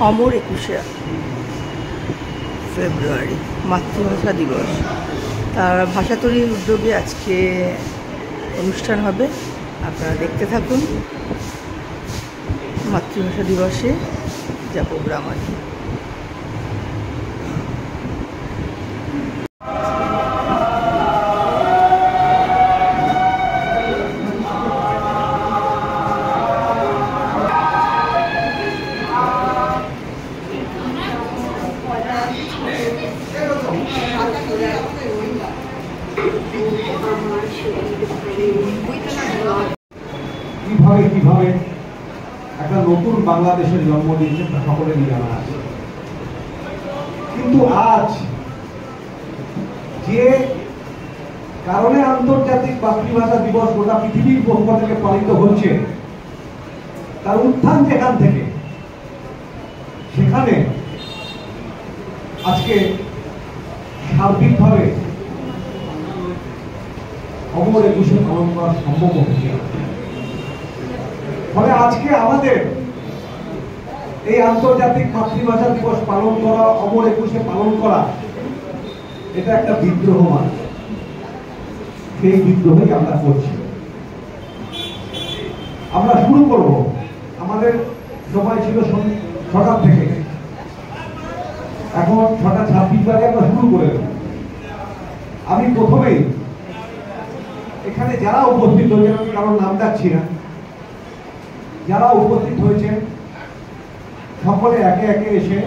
অমর 21শে ফেব্রুয়ারি মাতৃভাষা দিবস। তার ভাষাতলীর উদ্যোগে আজকে অনুষ্ঠান হবে, আপনারা দেখতে থাকুন। মাতৃভাষা দিবসে যা প্রোগ্রাম আছে। কিভাবে একটা নতুন বাংলাদেশের জন্ম দিয়েছে তা সকলেরই জানা আছে। কিন্তু আজ যে কারণে আন্তর্জাতিক মাতৃভাষা দিবস গোটা পৃথিবীর পক্ষ থেকে পালিত হচ্ছে, তার উত্থান যেখান থেকে, সেখানে আজকে সার্বিকভাবে অমর 21শে পালন করা সম্ভব হচ্ছে। ফলে আজকে আমাদের এই আন্তর্জাতিক মাতৃভাষা দিবস পালন করা, অমর 21শে পালন করা, এটা একটা বিদ্রোহ মানে। সেই বিদ্রোহই আমরা করছি। আমরা শুরু করব, আমাদের সময় ছিল 6টা থেকে, এখন 6:26 বাজে আমরা শুরু করে দেব। আমি প্রথমেই এখানে যারা উপস্থিত হয়েছেন, আমি কারোর নাম ডাকছি না, যারা উপস্থিত হয়েছেন সকলে একে একে এসে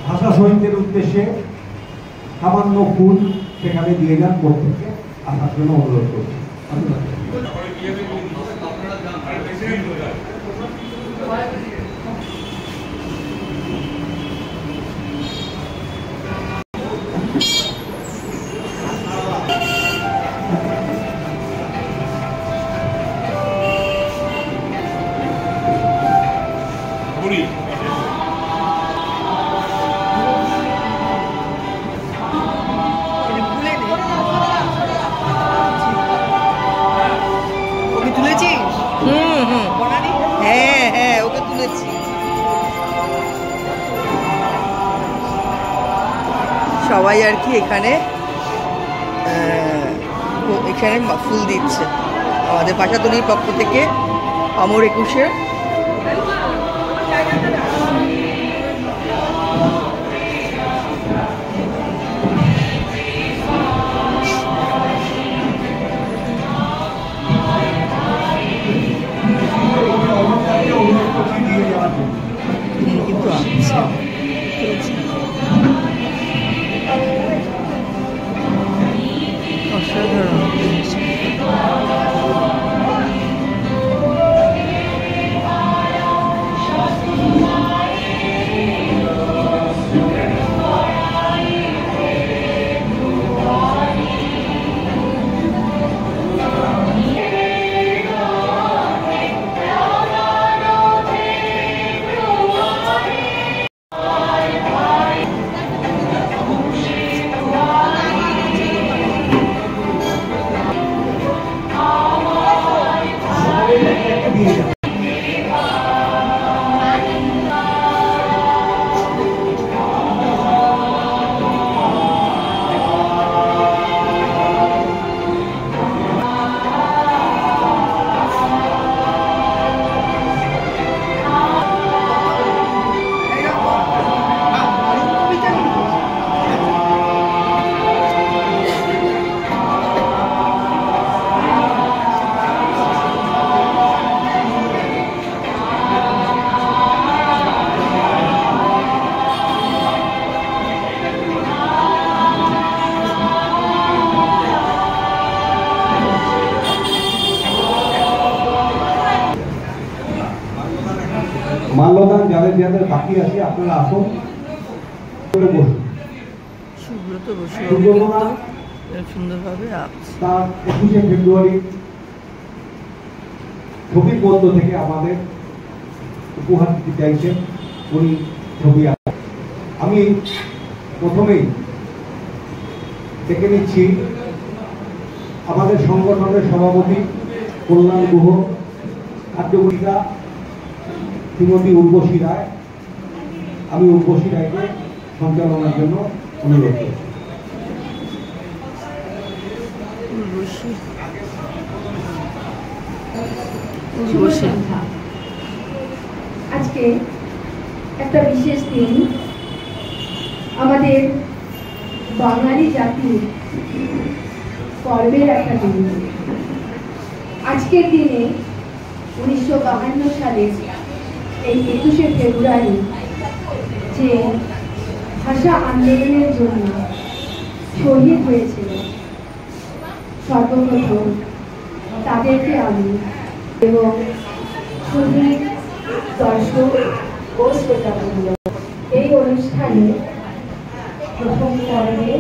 ভাষা শহীদদের উদ্দেশ্যে সামান্য ফুল সেখানে দিয়ে যান, প্রত্যেককে আসার জন্য অনুরোধ করছি। হ্যাঁ, ওকে তুলেছি। সবাই আর কি এখানে ফুল দিচ্ছে আমাদের ভাষাতলীর পক্ষ থেকে অমর 21শে। কিন্তু অসাধারণ। মাল্যদান যাদের যাদের বাকি আছে আপনারা আসুন, বসুন। সুব্রত বসু সুন্দরভাবে তার 21শে ফেব্রুয়ারি ছবির মধ্য থেকে আমাদের উপহার দিতে চাইছেন উনি ছবি। আমি প্রথমেই ডেকে নিচ্ছি আমাদের সংগঠনের সভাপতি কল্যাণ গুহ, কার্যকরিতা শ্রীমতী উর্বশী রায়, আমি উর্বশী রায়কে সঞ্চালনার জন্য অনুরোধ করছি। আজকে একটা বিশেষ দিন, আমাদের বাঙালি জাতির গর্বের একটা দিন। আজকের দিনে 1952 সালে এই 21শে ফেব্রুয়ারি যে ভাষা আন্দোলনের জন্য শহীদ হয়েছিল, সর্বপ্রথম তাদেরকে আমি এবং শহীদ দর্শক ও শ্রোতাবৃন্দ এই অনুষ্ঠানে প্রথম পর্বে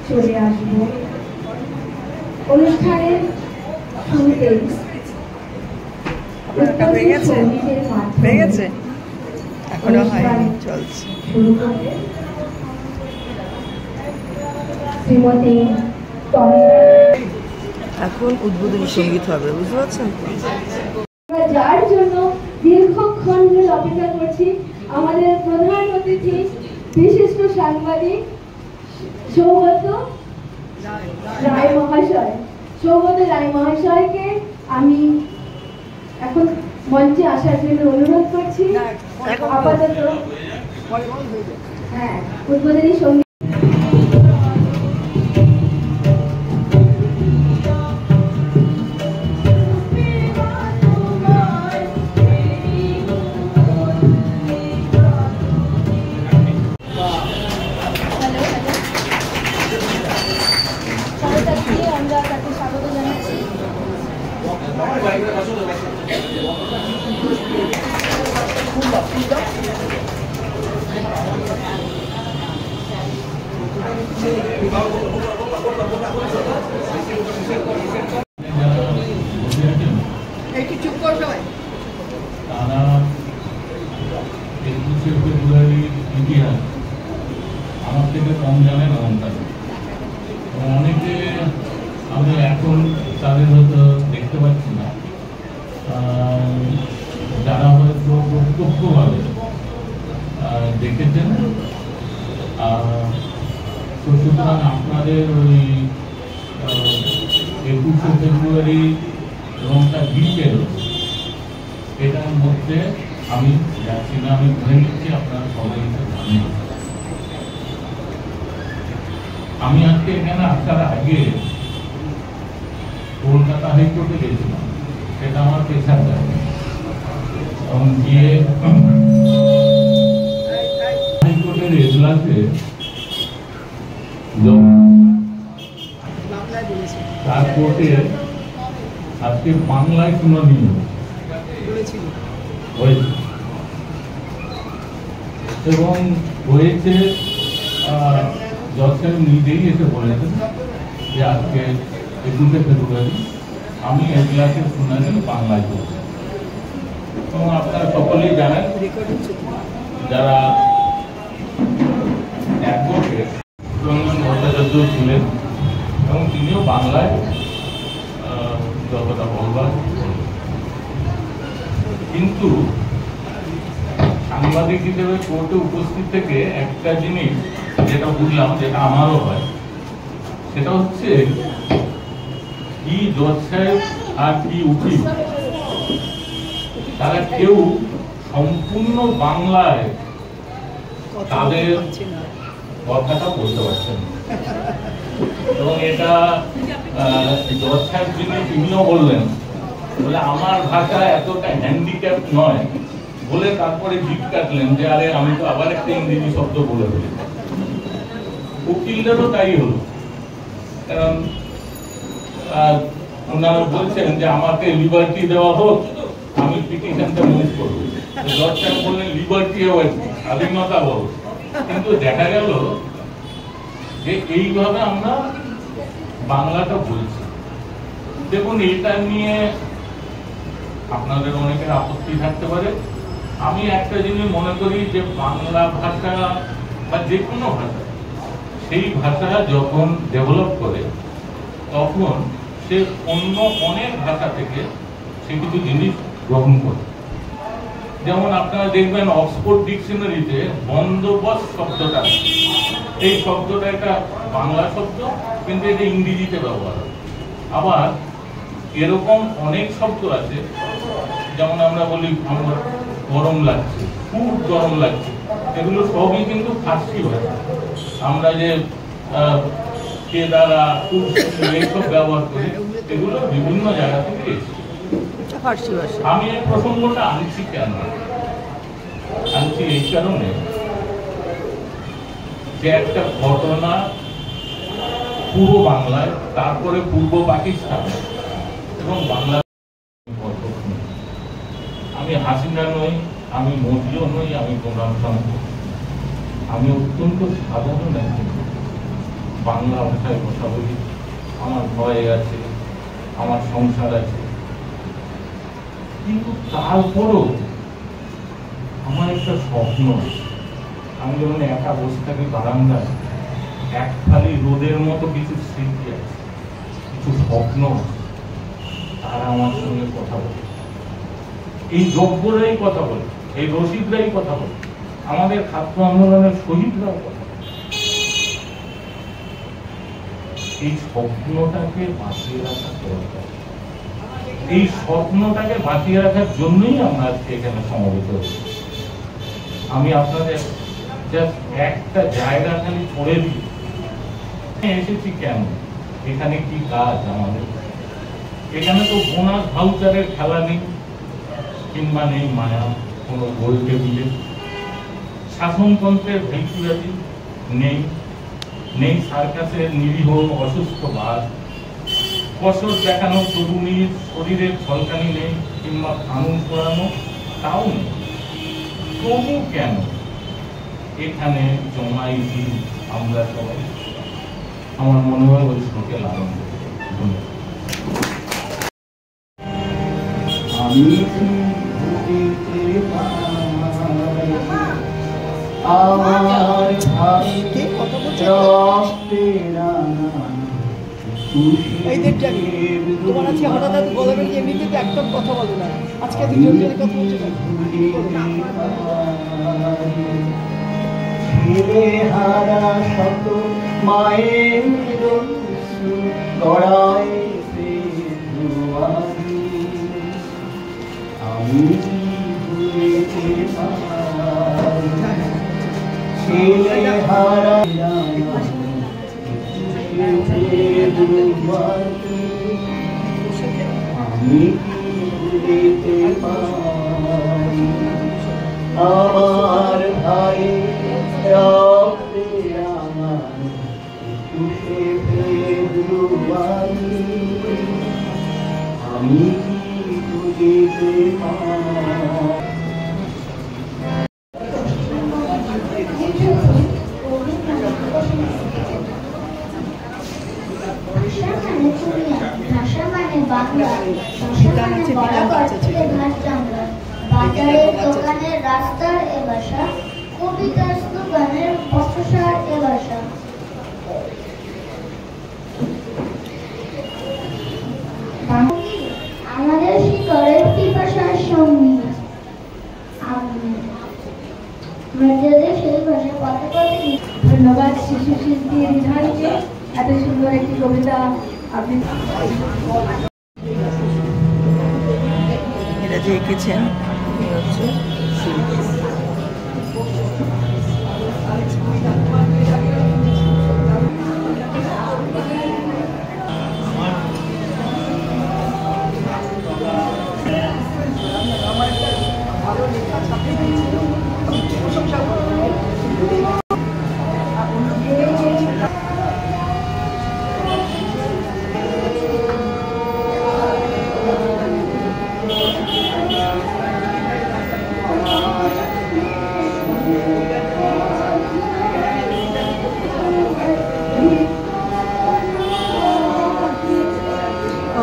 চলে আসব। অনুষ্ঠানের শুরুতেই সঙ্গীতের মাধ্যমে শুরু করবে শ্রীমতী এখন উদ্বোধনী সঙ্গীত হবে, বুঝতে পারছেন? যার জন্য দীর্ঘক্ষণ ধরে অপেক্ষা করছি, আমাদের প্রধান অতিথি বিশিষ্ট সাংবাদিক সৌগত রায় মহাশয়। সৌগত রায় মহাশয়কে আমি এখন মঞ্চে আসার জন্য অনুরোধ করছি। আপাতত হ্যাঁ, উদ্বোধনী সঙ্গীত আমরা তাকে স্বাগত জানাচ্ছি। একটু চুপ কর সবাই। তারা 21শে ফেব্রুয়ারির ইতিহাস আমার থেকে কম জানেন এমনটাই। অনেকে আমি এখন তাদের হয়তো দেখতে পাচ্ছি না, যারা হয়তো প্রত্যক্ষভাবে দেখেছেন। তো সুতরাং আপনাদের ওই 21শে ফেব্রুয়ারি এবং তার বিকেল এটার মধ্যে আমি যাচ্ছি না। আমি ধরে নিচ্ছি আপনারা সবাই জানেন। আমি আজকে এখানে আসার আগে কলকাতা হাইকোর্টে গেছিলাম, সেটা আমার পেশার জায়গা, এবং গিয়ে হাইকোর্টের এজলাসে তার কোর্টে আজকে বাংলায় শুনানি হয়েছে, এবং হয়েছে জজ সাহেব নিজেই এসে বলেছেন যে আজকে 21শে ফেব্রুয়ারি আমি এজলাসের শুনানি বাংলায় করছি। এবং আপনারা সকলেই জানেন, যারা অ্যাডভোকেট রঞ্জন ভট্টাচার্য ছিলেন এবং তিনিও বাংলায় যতটা বলবার, কিন্তু সাংবাদিক হিসেবে কোর্টে উপস্থিত থেকে একটা জিনিস যেটা বুঝলাম, যেটা আমারও হয়, সেটা হচ্ছে কি জজ সাহেব আর কি উকিল তারা কেউ সম্পূর্ণ বাংলায় তাদের কথাটা বলতে পারছেন না। এবং এটা জজ সাহেব তিনিও বললেন, বলে আমার ভাষা এতটা হ্যান্ডিক্যাপ নয় বলে তারপরে জিপ কাটলেন যে আরে আমি তো আবার একটা ইংরেজি শব্দ বলে ফেলি। উকিলদেরও তাই হলো, কারণ ওনারা বলছেন যে আমাকে লিবার্টি দেওয়া হোক, আমি পিটিশনটা মুভ করবো। জজ সাহেব বললেন লিবার্টি হবে, স্বাধীনতা বলো। কিন্তু দেখা গেল যে এইভাবে আমরা বাংলাটা বলছি। দেখুন, এটা নিয়ে আপনাদের অনেকের আপত্তি থাকতে পারে। আমি একটা জিনিস মনে করি যে বাংলা ভাষা বা যে কোনো ভাষা, সেই ভাষা যখন ডেভেলপ করে তখন সে অন্য অনেক ভাষা থেকে সে কিছু জিনিস গ্রহণ করে। যেমন আপনারা দেখবেন অক্সফোর্ড ডিকশনারিতে বন্দোবস্ত শব্দটা, এই শব্দটা একটা বাংলা শব্দ, কিন্তু এটা ইংরেজিতে ব্যবহার হয়। আবার এরকম অনেক শব্দ আছে, যেমন আমরা বলি আমার গরম লাগছে, খুব গরম লাগছে, এগুলো সবই কিন্তু ফার্সি ভাষা। আমরা যে কেদারা, কুর্সি এইসব ব্যবহার করি, এগুলো বিভিন্ন জায়গা থেকে এসেছে। ফার্সি ভাষা। আমি এই প্রসঙ্গটা আনছি কেন? আনছি এই কারণে যে একটা ঘটনা পূর্ব বাংলায়, তারপরে পূর্ব পাকিস্তান এবং বাংলা। আমি হাসিনা নই, আমি মোদিও নই, আমি ডোনাল্ড ট্রাম্প। আমি অত্যন্ত সাধারণ একজন, বাংলা ভাষায় কথা বলি, আমার ভয় আছে, আমার সংসার আছে, কিন্তু তারপরও আমার একটা স্বপ্ন। আমি যখন একা বসে থাকি বারান্দায়, এক ফালি রোদের মতো কিছু স্মৃতি আছে, কিছু স্বপ্ন আছে, তারা আমার সঙ্গে কথা বলে। এই যোগ্যরাই কথা বলে, এই রশিদরাই কথা বলে, আমাদের ছাত্র আন্দোলনের শহীদরাও কথা বলে। এই স্বপ্নটাকে বাঁচিয়ে রাখা দরকার। এই স্বপ্নটাকে বাঁচিয়ে রাখার জন্যই আমরা আজকে এখানে সমবেত হয়েছি। আমি আপনাদের জাস্ট একটা জায়গা খালি করে দিই, এসেছি কেন, এখানে কি কাজ আমাদের। এখানে তো বোনাস ভাউচারের খেলা নেই, কিংবা নেই মায়া কোনো গোল টেবিলে, শাসনতন্ত্রের ভেলকিবাজি নেই, নেই সার্কাসের নিরীহ অসুস্থ বাস, কসর দেখানো তরুণীর শরীরের ঝলকানি নেই, কিংবা কানুন পড়ানো তাও নেই। তবু কেন এখানে জমাইছি আমরা সবাই? আমার মনে হয় ওই শ্লোকে লালন করে। ধন্যবাদ। আমি ভুলিতে পারি আমার ভাই রক্তে রাঙা এই দেখছি আমি তোমার আজকে হঠাৎ এত বলে বেরিয়ে এমনিতে তো একদম কথা বলো না, আজকে এত জোর জোরে কথা বলছো না। ছেলে হারা শত মায়ের গড়ায় আমি ভুলিতে পারি ছেলে হারা আমি ভুলিতে পারি আমার ভাই রক্তে আমার তুষে ফেব্রুয়ারি আমি ভুলিতে পারি। ভাষা মানে বাংলা, ভাষা মানে বরাবর থেকে ঘাট চামড়া, বাজারের দোকানের রাস্তার এ ভাষা, কবিতার স্লোগানের বর্ষসার এ ভাষা। আমাদের শিকড়ের পিপাসার সঙ্গী, আমাদের সেই ভাষা পথে পথে। ধন্যবাদ শিশু শিল্পী রিধানকে এত সুন্দর একটি কবিতা আপনি। এটা যে এঁকেছেন হচ্ছে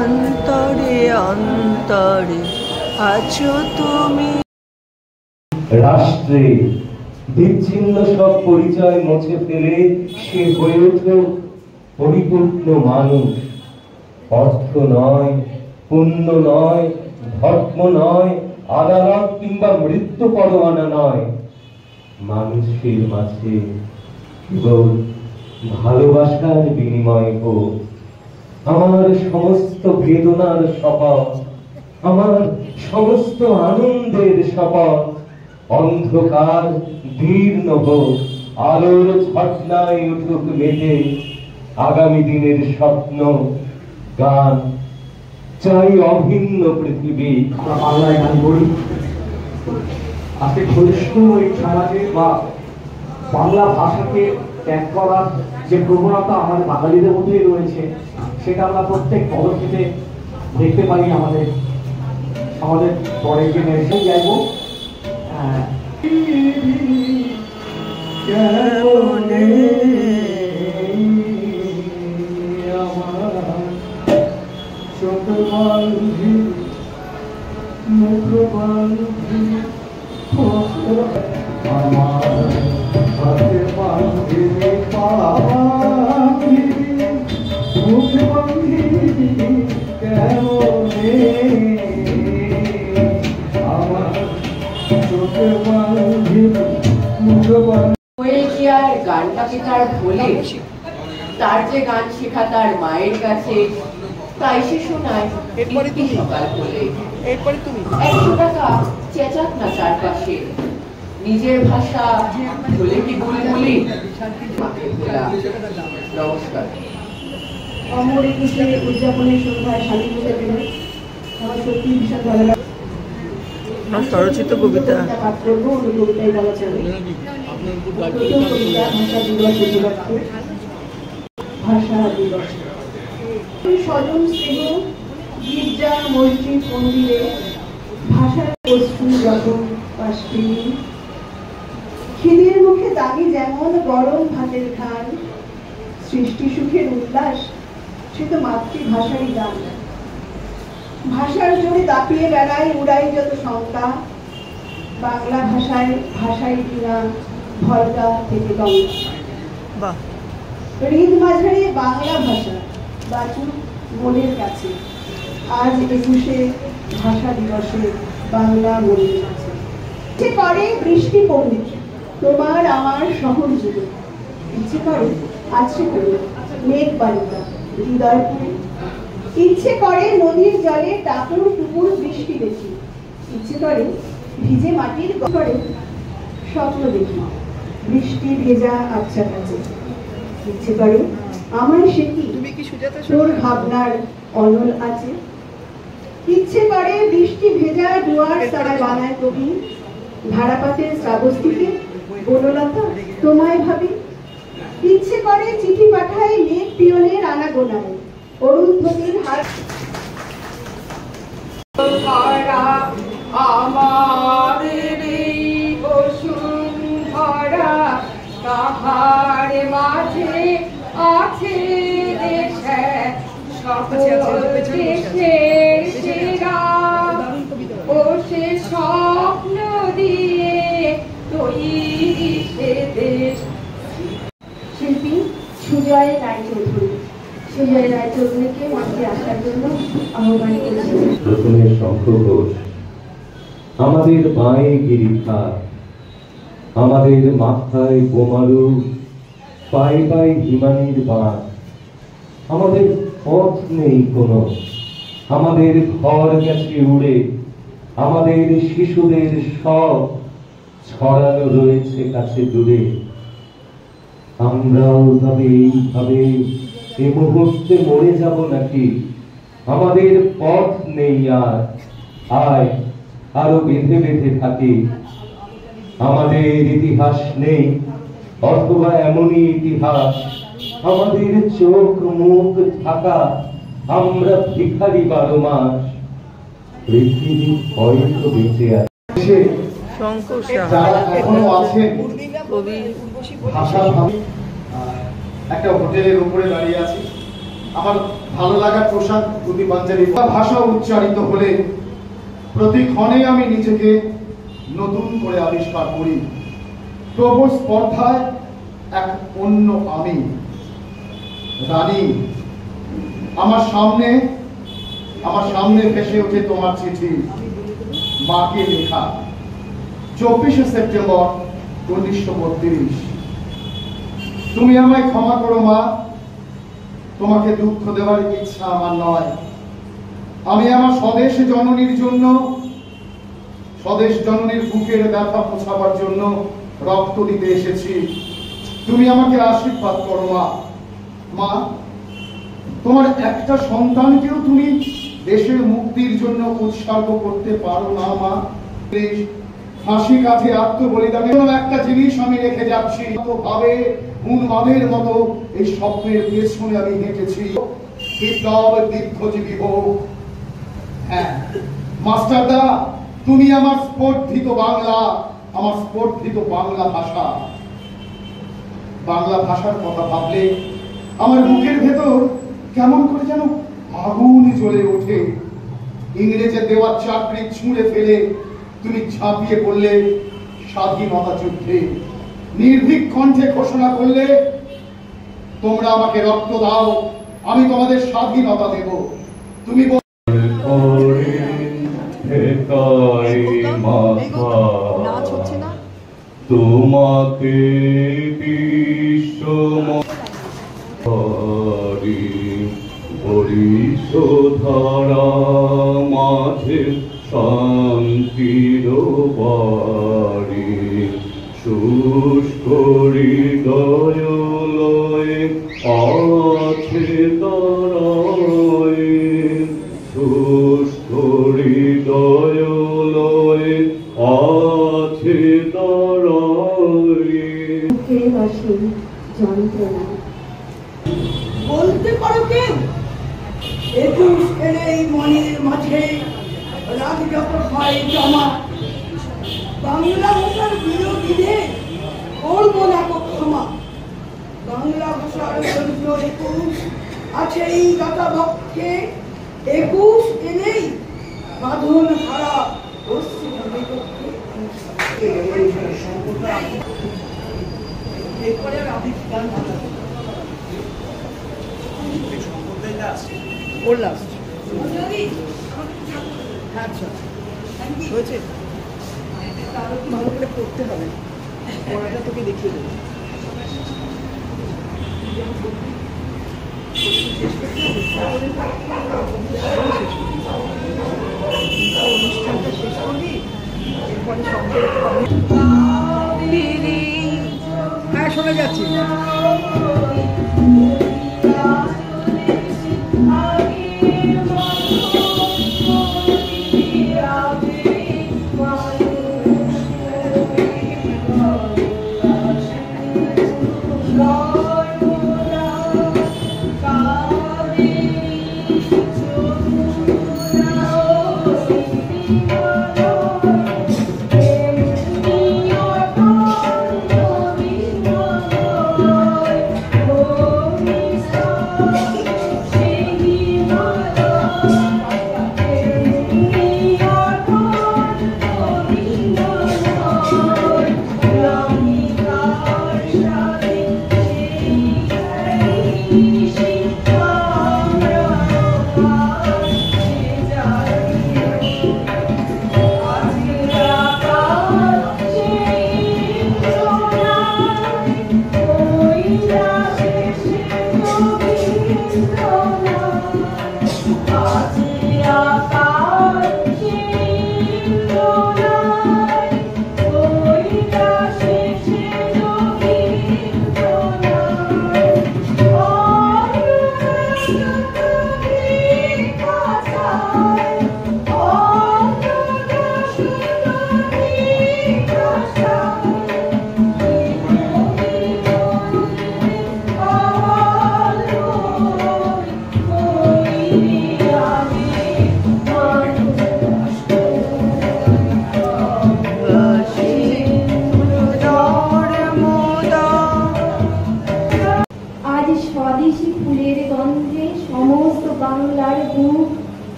অন্তরে অন্তরে আছো তুমি। রাষ্ট্রে বিচ্ছিন্ন সব পরিচয় মুছে ফেলে সে হয়ে ওঠে পরিপূর্ণ মানুষ। অর্থ নয়, পুণ্য নয়, ধর্ম নয়, আদালত কিংবা মৃত্যু পরোয়ানা নয়, মানুষের মাঝে কেবল ভালোবাসার বিনিময় হোক। আমার সমস্ত বেদনার শপথ, আমার সমস্ত আনন্দের শপথ, অন্ধকার দীর্ণ হোক, আলোর ঝর্ণায় উঠুক মেঘে আগামী দিনের স্বপ্ন, গান চাই অভিন্ন পৃথিবী। আমরা বাংলায় গান করি। আজকে ক্ষয়িষ্ণু এই সমাজে বা বাংলা ভাষাকে ত্যাগ করার যে প্রবণতা আমাদের বাঙালিদের মধ্যেই রয়েছে, সেটা আমরা প্রত্যেক পদক্ষেপে দেখতে পারি। আমাদের পরে জেনারেশন যাইব কি আর গানটাকে তার ভোলে, তার যে গান শেখা তার মায়ের কাছে, তাই সে শোনায় একটি সকাল বলে। 100 টাকা চেঁচাক না চারপাশে, নিজের ভাষা বলে কি বুলবুলি মাকে ভোলা। নমস্কার। অমর একুশে উদযাপনের সন্ধ্যায় শালীন হতে পেরে আমার সত্যি ভীষণ ভালো লাগে। স্বরচিত কবিতা পাঠ করবো, ওই কবিতাই বলা চলে। প্রথম কবিতা ভাষা দিবস উপলক্ষে। ভাষা দিবস। স্বজন স্নেহ গির্জা মসজিদ মন্দিরে ভাষার বস্তু যখন পাশবিনী, খিদের মুখে দাগি যেমন গরম ভাতের খান, সৃষ্টি সুখের উল্লাস সে তো মাতৃভাষারই গান। ভাষার জোরে দাপিয়ে বেড়াই উড়াই যত শঙ্কা, বাংলা ভাষায় ভাষাই কিনা ভরকা থেকে গঙ্গা। হৃদ মাঝারে বাংলা ভাষা বাচুক মনের কাছে, আজ 21শে ভাষা দিবসে বাংলা মনের কাছে। ইচ্ছে করে বৃষ্টি পড়ুক তোমার আমার শহর জুড়ে, ইচ্ছে করে আছে করে মেঘ বালিকা হৃদয় পুরে, ইচ্ছে করে নদীর জলে টাপুর টুপুর বৃষ্টি দেখি, ইচ্ছে করে ভিজে মাটির করে স্বপ্ন দেখি বৃষ্টি ভেজা আচ্ছা কাছে, ইচ্ছে করে আমার সে কি তোর ভাবনার অনল আছে, ইচ্ছে করে বৃষ্টি ভেজা দুয়ার তারা বানায় কবি, ধারাপাতের শ্রাবস্তিকে বনলতা তোমায় ভাবি, ইচ্ছে করে চিঠি পাঠায় মেঘ পিয়নের আনাগোনায়, অরুন্ধতির হাত আমাদের এই বসুন্ধরা, তাহার মাঝে আছে দেশে সকল দেশের সেরা, ও সে স্বপ্ন দিয়ে তৈরি সে দেশ। শিল্পী সুজয় রায়চৌধুরী। সুজয় রায়চৌধুরীকে মঞ্চে আসার জন্য আহ্বান করেছেন। প্রথমে শঙ্খ ঘোষ, আমাদের বাঁয়ে গিরিখা, আমাদের মাথায় বোমারু, পায়ে পায়ে হিমানির বাঁধ, আমাদের পথ নেই কোনো, আমাদের ঘর গেছে উড়ে, আমাদের শিশুদের সব ছড়ানো রয়েছে কাছে দূরে। আমরাও তবে এইভাবে এ মুহূর্তে মরে যাব নাকি? আমাদের পথ নেই আর, আয় আরো বেঁধে বেঁধে থাকি। আমাদের ইতিহাস নেই, অথবা এমনই ইতিহাস, আমাদের চোখ মুখ ঢাকা, আমরা ভিখারি 12 মাস। পৃথিবী হয়তো বেঁচে আছে, যারা এখনো আছেন ভাষা একটা হোটেলের উপরে দাঁড়িয়ে আছি। আমার ভালো লাগার পোশাক ধুতি পাঞ্জাবি। ভাষা উচ্চারিত হলে প্রতি ক্ষণে আমি নিজেকে নতুন করে আবিষ্কার করি। তবু স্পর্ধায় এক অন্য আমি রানী। আমার সামনে ভেসে ওঠে তোমার চিঠি। মাকে লেখা 24শে সেপ্টেম্বর 1932। তুমি আমায় ক্ষমা করো মা, তোমাকে দুঃখ দেওয়ার ইচ্ছা আমার নয়। আমি আমার স্বদেশ জননীর জন্য, স্বদেশ জননীর বুকের ব্যথা পোছাবার জন্য রক্ত দিতে এসেছি। তুমি আমাকে আশীর্বাদ করো মা। মা, তোমার একটা সন্তানকেও তুমি দেশের মুক্তির জন্য উৎসর্গ করতে পারো না মা? ফাঁসি কাঠে আত্মবলিদানের একটা জিনিস আমি রেখে যাচ্ছি, ভাবে উন্মাদের মতো এই স্বপ্নের পেছনে আমি হেঁটেছি। বিপ্লব দীর্ঘজীবী হোক। হ্যাঁ মাস্টারদা, তুমি আমার স্পর্ধিত বাংলা, আমার স্পর্ধিত বাংলা ভাষা। বাংলা ভাষার কথা ভাবলে আমার বুকের ভেতর কেমন করে যেন আগুন জ্বলে ওঠে। ইংরেজের দেওয়া চাকরি ছুঁড়ে ফেলে তুমি ঝাঁপিয়ে পড়লে স্বাধীনতা যুদ্ধে। নির্ভীক কণ্ঠে ঘোষণা করলে, তোমরা আমাকে রক্ত দাও, আমি তোমাদের স্বাধীনতা দেব। তুমি তোমাকে বিশ্ব ধরা মাঝে শান্তির বাড়ি, শুষ্ক হৃদয় লয়ে আছে তারায়, শুষ্ক হৃদয় লয়ে আছে তারায়। যন্ত্রণা বলতে পারো কেউ 21 এলেই মনের মাঝে রাগ যত হয় জমা। বাংলা ভাষার বিরোধীদের করবো না ক্ষমা। বাংলা ভাষার জন্য 21 আছে এই গাতা বক্ষে। 21 এলেই বাঁধন হারা পশ্চিম বিপক্ষে। এরপরে আমি গান ওর লাস্ট আচ্ছা হয়েছে, ভালো করে পড়তে হবে, পড়াটা তোকে দেখিয়ে দেবো। অনুষ্ঠানটা শেষ করবি, এরপরে শব্দ হ্যাঁ শোনা যাচ্ছে।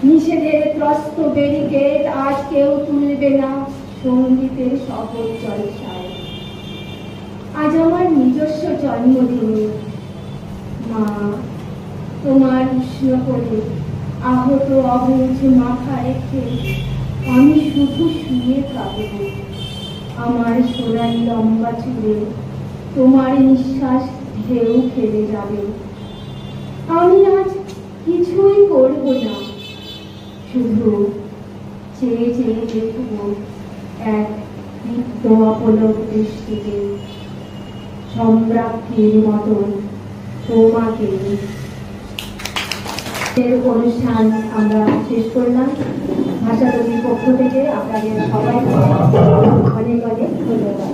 নিষেধের ত্রস্ত ব্যারিকেড আজ কেউ তুলবে না সঙ্গীতের শপথ জলসায়। আজ আমার নিজস্ব জন্মদিন, মা তোমার উষ্ণ করে আহত অবুঝ মাথা রেখে আমি শুধু শুয়ে থাকব। আমার সোনালি লম্বা চুলে তোমার নিঃশ্বাস ঢেউ খেলে যাবে। আমি আজ কিছুই করব না, শুধু চেয়ে চেয়ে দেখব এক দীপ্ত অপলক দৃষ্টিতে, সম্রাজ্ঞীর মতন তোমাকে। অনুষ্ঠান আমরা শেষ করলাম। ভাষাতলীর পক্ষ থেকে আপনাদের সবাইকে অনেক অনেক ধন্যবাদ।